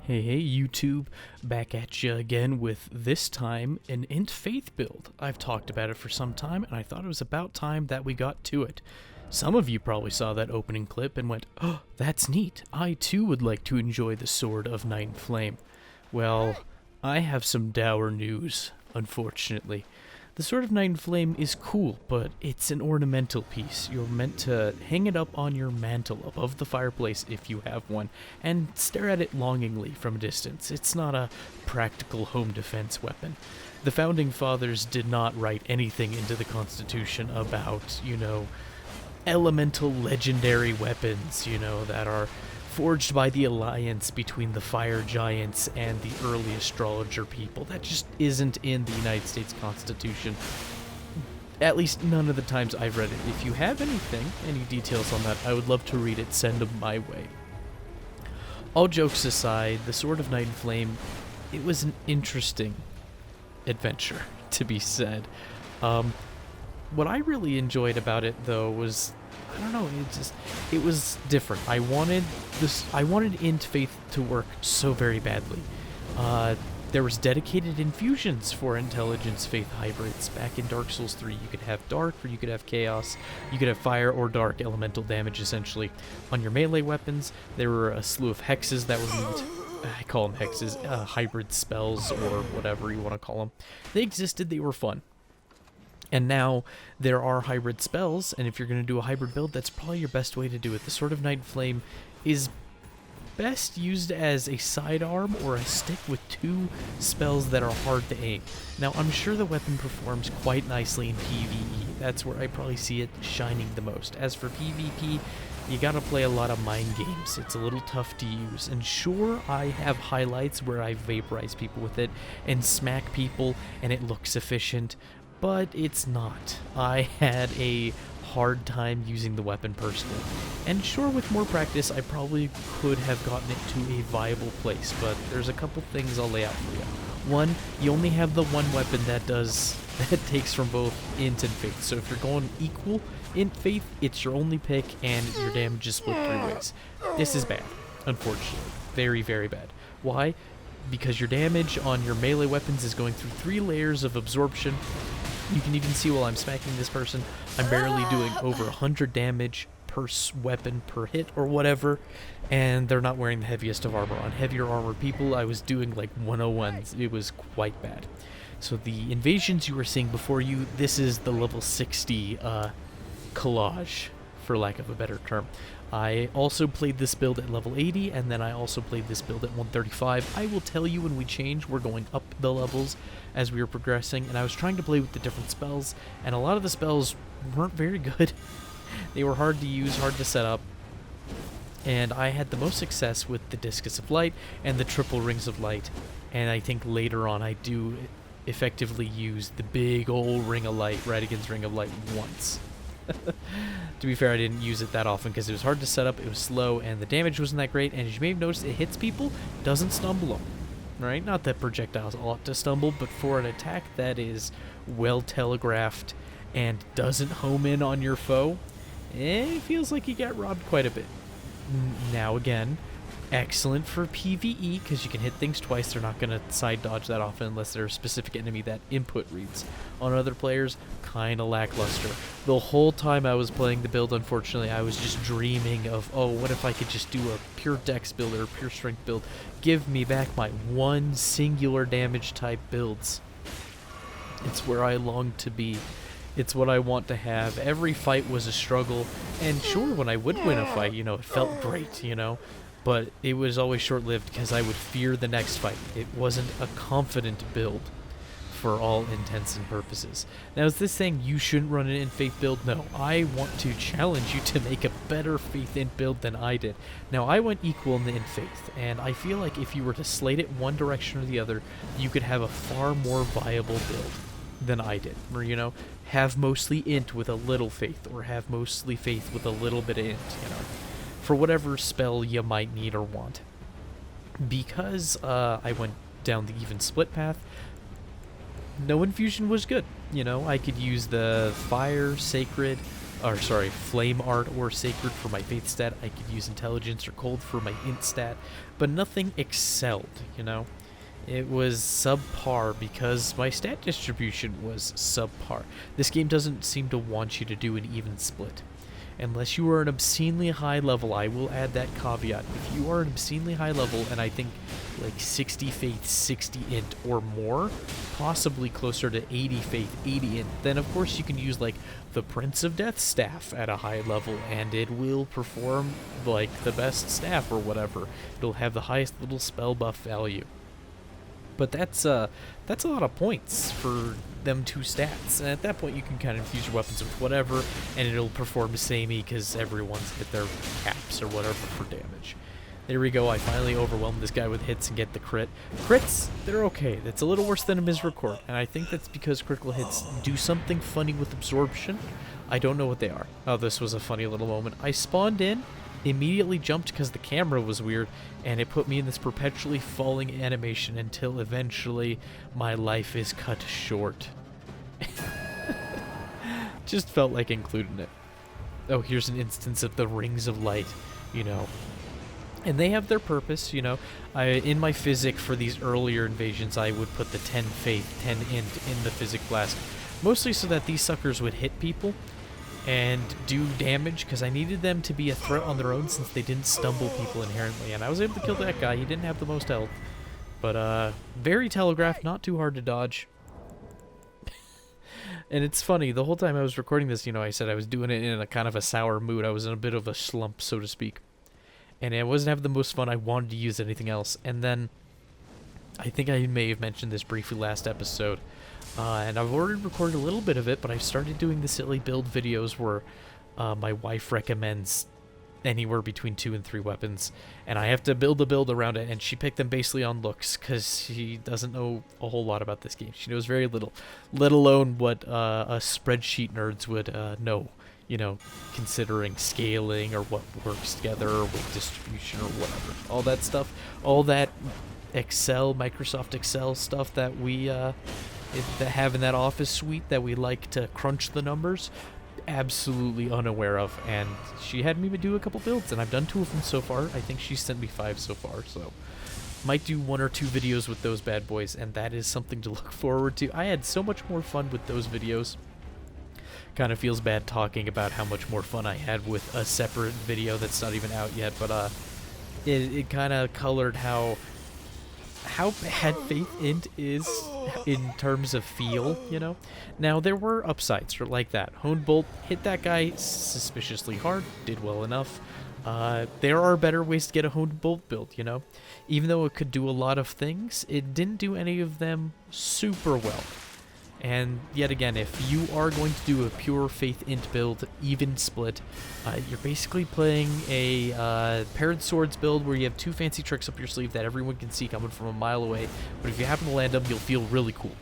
Hey YouTube, back at you again with this time an Int Faith build. I've talked about it for some time and I thought it was about time that we got to it. Some of you probably saw that opening clip and went, "Oh, that's neat. I too would like to enjoy the Sword of Night and Flame." Well, I have some dour news, unfortunately. The Sword of Night and Flame is cool, but it's an ornamental piece. You're meant to hang it up on your mantle above the fireplace if you have one, and stare at it longingly from a distance. It's not a practical home defense weapon. The Founding Fathers did not write anything into the Constitution about, elemental legendary weapons, that are forged by the alliance between the fire giants and the early astrologer people. That just isn't in the United States Constitution. At least none of the times I've read it. If you have any details on that, I would love to read it. Send them my way. All jokes aside, the Sword of Night and Flame, it was an interesting adventure, to be said. What I really enjoyed about it, though, was, I don't know, it was different. I wanted Int Faith to work so very badly. There was dedicated infusions for Intelligence Faith hybrids. Back in Dark Souls 3, you could have Dark or you could have Chaos. You could have Fire or Dark elemental damage, essentially. On your melee weapons, there were a slew of hexes that would need, I call them hexes, hybrid spells or whatever you want to call them. They existed, they were fun. And now there are hybrid spells, and if you're going to do a hybrid build, that's probably your best way to do it. The Sword of Night and Flame is best used as a sidearm or a stick with two spells that are hard to aim. Now, I'm sure the weapon performs quite nicely in PvE. That's where I probably see it shining the most. As for PvP, you gotta play a lot of mind games. It's a little tough to use. And sure, I have highlights where I vaporize people with it and smack people, and it looks efficient. But it's not. I had a hard time using the weapon personally. And sure, with more practice, I probably could have gotten it to a viable place, but there's a couple things I'll lay out for you. One, you only have the one weapon that takes from both Int and Faith. So if you're going equal Int Faith, it's your only pick, and your damage is split 3 ways. This is bad, unfortunately. Very, very bad. Why? Because your damage on your melee weapons is going through 3 layers of absorption. You can even see while I'm smacking this person, I'm barely doing over 100 damage per weapon per hit or whatever, and they're not wearing the heaviest of armor. On heavier armor people, I was doing like 101s. It was quite bad. So the invasions you were seeing before you, this is the level 60 collage, for lack of a better term. I also played this build at level 80, and then I also played this build at 135. I will tell you when we change, we're going up the levels as we are progressing, and I was trying to play with the different spells, and a lot of the spells weren't very good. They were hard to use, hard to set up, and I had the most success with the Discus of Light and the Triple Rings of Light, and I think later on I do effectively use the big old Ring of Light, Radigan's Ring of Light, once. To be fair, I didn't use it that often because it was hard to set up, it was slow, and the damage wasn't that great, and as you may have noticed, it hits people, doesn't stumble them. Right? Not that projectiles ought to stumble, but for an attack that is well telegraphed and doesn't home in on your foe, it feels like you got robbed quite a bit. Now again, excellent for PvE because you can hit things twice. They're not going to side dodge that often unless they're a specific enemy that input reads. On other players, kind of lackluster. The whole time I was playing the build, unfortunately, I was just dreaming of, oh, what if I could just do a pure dex build or a pure strength build? Give me back my one singular damage type builds. It's where I long to be. It's what I want to have. Every fight was a struggle, and sure, when I would win a fight, it felt great, but it was always short-lived because I would fear the next fight. It wasn't a confident build for all intents and purposes. Now, is this saying you shouldn't run an Int Faith build? No, I want to challenge you to make a better Faith Int build than I did. Now, I went equal in the Int Faith, and I feel like if you were to slate it one direction or the other, you could have a far more viable build than I did. Or, have mostly Int with a little Faith, or have mostly Faith with a little bit of Int, for whatever spell you might need or want. Because I went down the even split path, no infusion was good. I could use the Fire, Sacred, or sorry, flame art or sacred for my faith stat. I could use intelligence or cold for my int stat, but nothing excelled, you know? It was subpar because my stat distribution was subpar. This game doesn't seem to want you to do an even split. Unless you are an obscenely high level, I will add that caveat. If you are an obscenely high level, and I think like 60 faith, 60 int or more, possibly closer to 80 faith, 80 int, then of course you can use like the Prince of Death staff at a high level, and it will perform like the best staff or whatever. It'll have the highest little spell buff value. But that's a lot of points for them two stats. And at that point, you can kind of infuse your weapons with whatever, and it'll perform samey because everyone's hit their caps or whatever for damage. There we go. I finally overwhelmed this guy with hits and get the crit. Crits, they're okay. That's a little worse than a misrecord, and I think that's because critical hits do something funny with absorption. I don't know what they are. Oh, this was a funny little moment. I spawned in, immediately jumped because the camera was weird, and it put me in this perpetually falling animation until eventually my life is cut short. Just felt like including it. Oh, here's an instance of the rings of light, you know. And they have their purpose, you know. In my physic for these earlier invasions, I would put the 10 faith, 10 int in the physic blast, mostly so that these suckers would hit people and do damage, because I needed them to be a threat on their own since they didn't stumble people inherently. And I was able to kill that guy. He didn't have the most health, but very telegraphed, not too hard to dodge. And it's funny, the whole time I was recording this, you know, I said I was doing it in a kind of a sour mood. I was in a bit of a slump, so to speak. And I wasn't having the most fun. I wanted to use anything else. And then, I think I may have mentioned this briefly last episode, and I've already recorded a little bit of it, but I started doing the silly build videos where my wife recommends anywhere between 2 and 3 weapons, and I have to build a build around it, and she picked them basically on looks, because she doesn't know a whole lot about this game. She knows very little, let alone what us spreadsheet nerds would know, you know, considering scaling or what works together or with distribution or whatever. All that stuff, all that Excel, Microsoft Excel stuff that we that have in that office suite that we like to crunch the numbers, absolutely unaware of. And she had me do a couple builds, and I've done 2 of them so far. I think she sent me 5 so far, so might do 1 or 2 videos with those bad boys, and that is something to look forward to. I had so much more fun with those videos. Kind of feels bad talking about how much more fun I had with a separate video that's not even out yet, but it kind of colored how bad Faith Int is in terms of feel, you know? Now, there were upsides like that. Honed Bolt hit that guy suspiciously hard, did well enough. There are better ways to get a Honed Bolt build, you know? Even though it could do a lot of things, it didn't do any of them super well. And yet again, if you are going to do a pure Faith Int build, even split, you're basically playing a paired swords build where you have 2 fancy tricks up your sleeve that everyone can see coming from a mile away, but if you happen to land them, you'll feel really cool.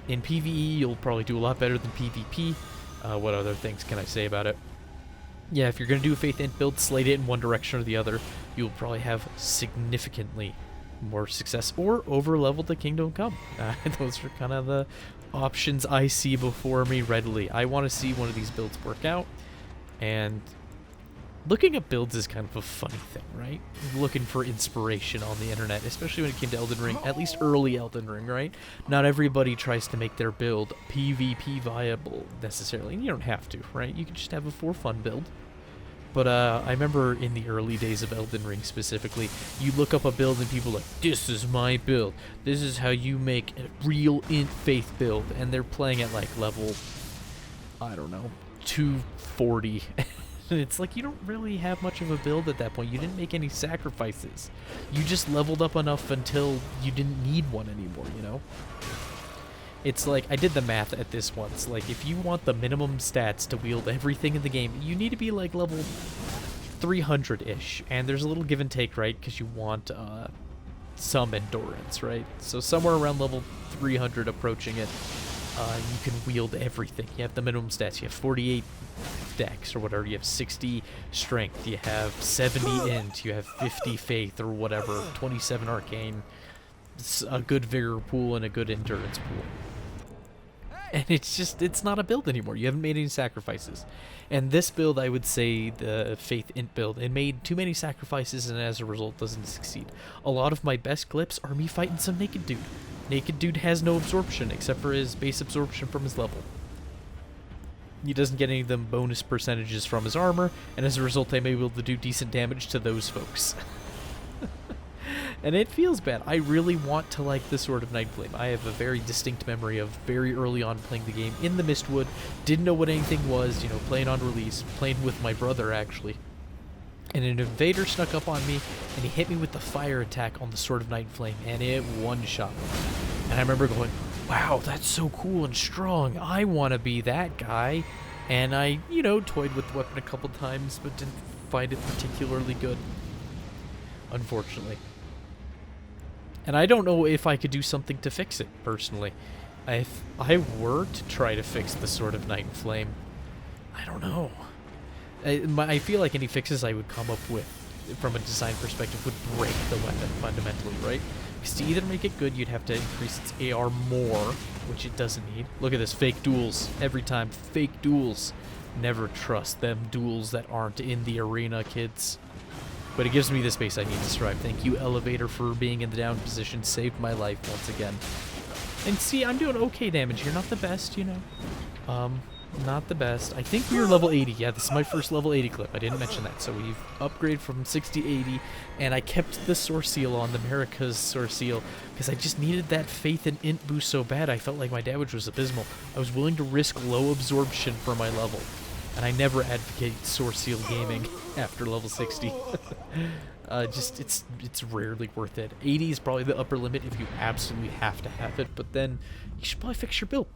In PvE, you'll probably do a lot better than PvP. What other things can I say about it? Yeah, if you're going to do a Faith Int build, slate it in one direction or the other, you'll probably have significantly more success, or over-level the Kingdom Come. Those are kind of the options I see before me readily. I want to see one of these builds work out, and looking at builds is kind of a funny thing, right? Looking for inspiration on the internet, especially when it came to Elden Ring, at least early Elden Ring, right? Not everybody tries to make their build PvP viable necessarily, and you don't have to, right? You can just have a for fun build. But I remember in the early days of Elden Ring specifically, you look up a build and people are like, this is my build. This is how you make a real Int Faith build. And they're playing at like level, I don't know, 240. And it's like, you don't really have much of a build at that point. You didn't make any sacrifices. You just leveled up enough until you didn't need one anymore, you know? It's like, I did the math at this once. Like, if you want the minimum stats to wield everything in the game, you need to be like level 300-ish. And there's a little give and take, right? Because you want some endurance, right? So somewhere around level 300 approaching it, you can wield everything. You have the minimum stats. You have 48 dex or whatever. You have 60 strength. You have 70 int. You have 50 faith or whatever. 27 arcane. A good vigor pool and a good endurance pool. And it's not a build anymore. You haven't made any sacrifices. And this build, I would say, the Faith Int build, it made too many sacrifices and as a result doesn't succeed. A lot of my best clips are me fighting some naked dude. Naked dude has no absorption except for his base absorption from his level. He doesn't get any of them bonus percentages from his armor, and as a result I'm able to do decent damage to those folks. And it feels bad. I really want to like the Sword of Nightflame. I have a very distinct memory of very early on playing the game in the Mistwood. Didn't know what anything was, you know, playing on release. Playing with my brother, actually. And an invader snuck up on me, and he hit me with the fire attack on the Sword of Nightflame, and it one-shot me. And I remember going, wow, that's so cool and strong. I want to be that guy. And I, you know, toyed with the weapon a couple times, but didn't find it particularly good. Unfortunately. And I don't know if I could do something to fix it, personally. If I were to try to fix the Sword of Night and Flame, I don't know. I feel like any fixes I would come up with, from a design perspective, would break the weapon fundamentally, right? Because to either make it good, you'd have to increase its AR more, which it doesn't need. Look at this, fake duels. Every time, fake duels. Never trust them duels that aren't in the arena, kids. But it gives me the space I need to survive. Thank you, Elevator, for being in the down position. Saved my life once again. And see, I'm doing okay damage here. Not the best, you know. Not the best. I think we were level 80. Yeah, this is my first level 80 clip. I didn't mention that. So we've upgraded from 60 to 80. And I kept the Source Seal on, the America's Source Seal, because I just needed that Faith and Int boost so bad. I felt like my damage was abysmal. I was willing to risk low absorption for my level. And I never advocate Source Seal gaming after level 60. It's rarely worth it. 80 is probably the upper limit if you absolutely have to have it, but then you should probably fix your build.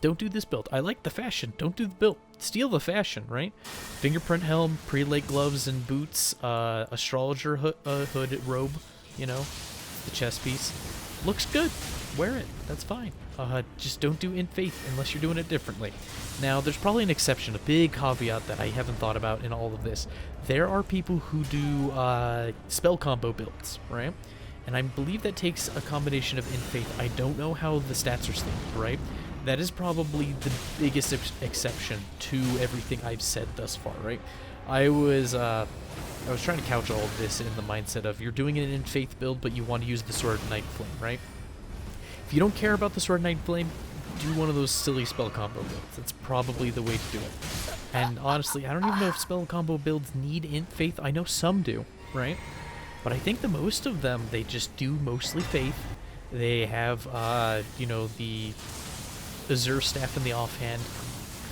Don't do this build. I like the fashion. Don't do the build. Steal the fashion, right? Fingerprint helm, prelate gloves and boots, astrologer hood robe, you know, the chest piece. Looks good. Wear it. That's fine. Just don't do Int Faith unless you're doing it differently. Now, there's probably an exception, a big caveat that I haven't thought about in all of this. There are people who do spell combo builds, right? And I believe that takes a combination of Int Faith. I don't know how the stats are stated, right? That is probably the biggest exception to everything I've said thus far, right? I was trying to couch all of this in the mindset of you're doing an Int Faith build, but you want to use the Sword of Night Flame, right? If you don't care about the Sword of Night Flame, do one of those silly spell combo builds. That's probably the way to do it. And honestly, I don't even know if spell combo builds need Int Faith. I know some do, right? But I think the most of them, they just do mostly Faith. They have, you know, the Azure Staff in the offhand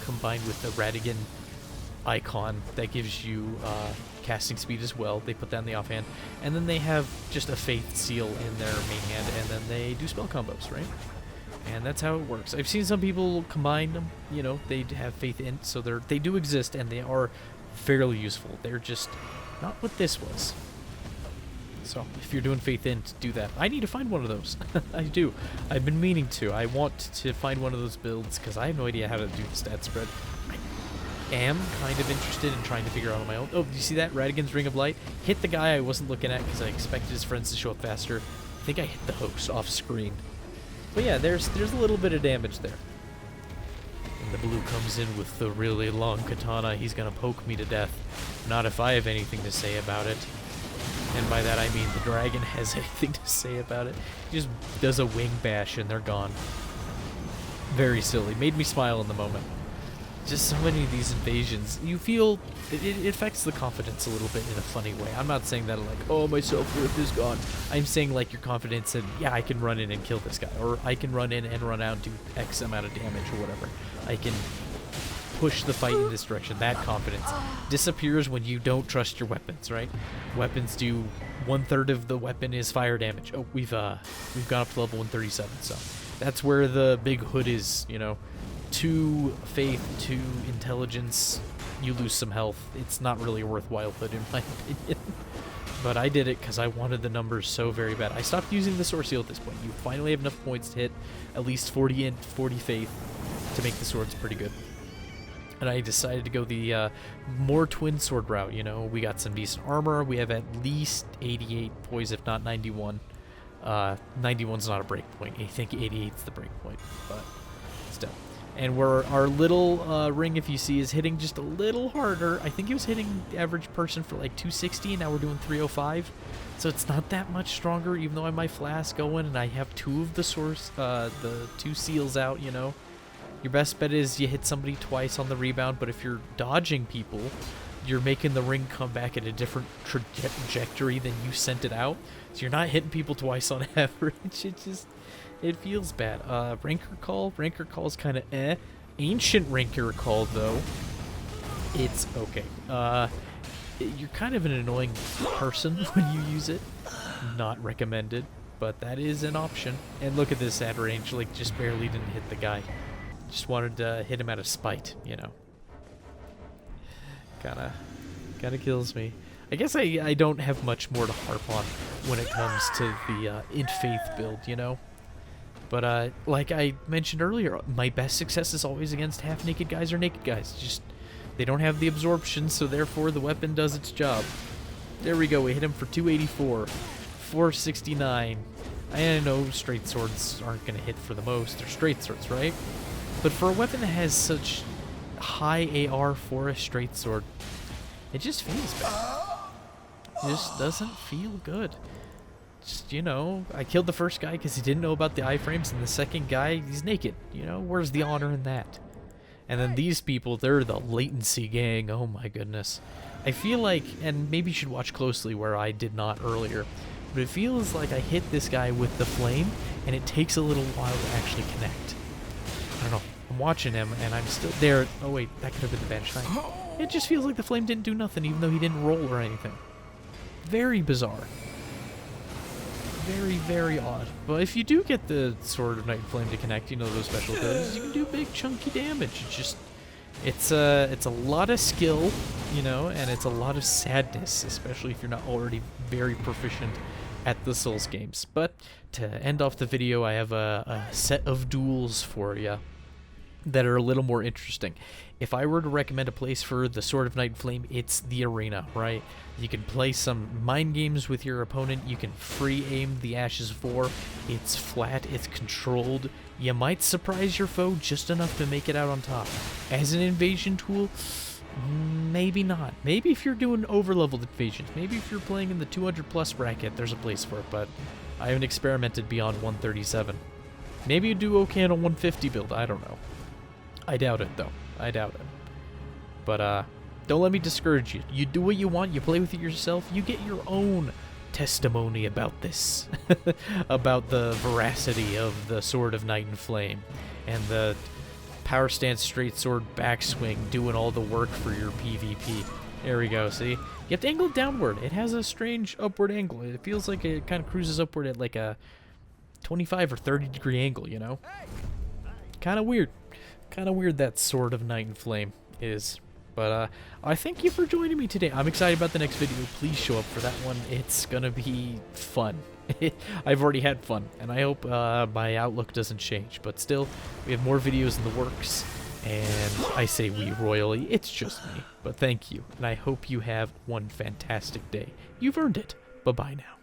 combined with the Radigan icon that gives you casting speed as well. They put that in the offhand. And then they have just a Faith Seal in their main hand, and then they do spell combos, right? And that's how it works. I've seen some people combine them, you know, they have Faith Int, so they do exist, and they are fairly useful. They're just not what this was. So, if you're doing Faith Int, do that. I need to find one of those. I do. I've been meaning to. I want to find one of those builds, because I have no idea how to do the stat spread. I am kind of interested in trying to figure out on my own. Oh, do you see that? Radigan's Ring of Light. Hit the guy I wasn't looking at, because I expected his friends to show up faster. I think I hit the host off screen. But yeah, there's a little bit of damage there. And the blue comes in with the really long katana. He's gonna poke me to death. Not if I have anything to say about it. And by that I mean the dragon has anything to say about it. He just does a wing bash and they're gone. Very silly. Made me smile in the moment. Just so many of these invasions, you feel it affects the confidence a little bit in a funny way. I'm not saying that like, oh, my self-worth is gone. I'm saying like your confidence in, yeah, I can run in and kill this guy, or I can run in and run out and do X amount of damage or whatever. I can push the fight in this direction. That confidence disappears when you don't trust your weapons, right? Weapons do 1/3 of the weapon is fire damage. Oh, we've gone up to level 137, so that's where the big hood is, you know. 2 faith, 2 intelligence, you lose some health. It's not really a worthwhile hood in my opinion. But I did it because I wanted the numbers so very bad. I stopped using the Source Seal at this point. You finally have enough points to hit at least 40 and 40 faith to make the swords pretty good. And I decided to go the more twin sword route, you know. We got some decent armor. We have at least 88 poise, if not 91. 91's not a break point. I think 88's the break point, but And where our little ring, if you see, is hitting just a little harder. I think he was hitting the average person for like 260, and now we're doing 305. So it's not that much stronger, even though I have my flask going, and I have two of the the two seals out, you know. Your best bet is you hit somebody twice on the rebound, but if you're dodging people, you're making the ring come back at a different trajectory than you sent it out. So you're not hitting people twice on average. It feels bad. Ranker Call is kind of eh. Ancient Ranker Call, though, it's okay. You're kind of an annoying person when you use it. Not recommended, but that is an option. And look at this at range, like just barely didn't hit the guy. Just wanted to hit him out of spite, you know. Kinda kills me. I guess I don't have much more to harp on when it comes to the Int Faith build, you know. But like I mentioned earlier, my best success is always against half-naked guys or naked guys. Just, they don't have the absorption, so therefore the weapon does its job. There we go, we hit him for 284, 469. I know straight swords aren't going to hit for the most, they're straight swords, right? But for a weapon that has such high AR for a straight sword, it just feels bad. It just doesn't feel good. Just, you know, I killed the first guy because he didn't know about the iframes, and the second guy, he's naked. You know, where's the honor in that? And then these people, they're the latency gang. Oh my goodness. I feel like, and maybe you should watch closely where I did not earlier, but it feels like I hit this guy with the flame, and it takes a little while to actually connect. I don't know. I'm watching him, and I'm still there. Oh wait, that could have been the banished knight. It just feels like the flame didn't do nothing, even though he didn't roll or anything. Very bizarre. Very, very odd. But if you do get the Sword of Night and Flame to connect, you know, those special abilities, you can do big chunky damage. It's just, it's a lot of skill, you know, and it's a lot of sadness, especially if you're not already very proficient at the Souls games. But to end off the video, I have a set of duels for you that are a little more interesting. If I were to recommend a place for the Sword of Night and Flame, it's the arena, right? You can play some mind games with your opponent. You can free aim the Ashes of War. It's flat, it's controlled. You might surprise your foe just enough to make it out on top. As an invasion tool, maybe not. Maybe if you're doing over-leveled invasions, maybe if you're playing in the 200 plus bracket, there's a place for it, but I haven't experimented beyond 137. Maybe you do okay on a 150 build, I don't know. I doubt it, though. I doubt it. But, don't let me discourage you. You do what you want, you play with it yourself, you get your own testimony about this. About the veracity of the Sword of Night and Flame. And the power stance straight sword backswing doing all the work for your PvP. There we go, see? You have to angle it downward. It has a strange upward angle. It feels like it kind of cruises upward at like a 25 or 30 degree angle, you know? Kind of weird. Kind of weird that Sword of Night and Flame is. But I thank you for joining me today. I'm excited about the next video. Please show up for that one. It's gonna be fun. I've already had fun, and I hope my outlook doesn't change. But still, we have more videos in the works, and I say we royally. It's just me. But thank you, and I hope you have one fantastic day. You've earned it. Bye-bye now.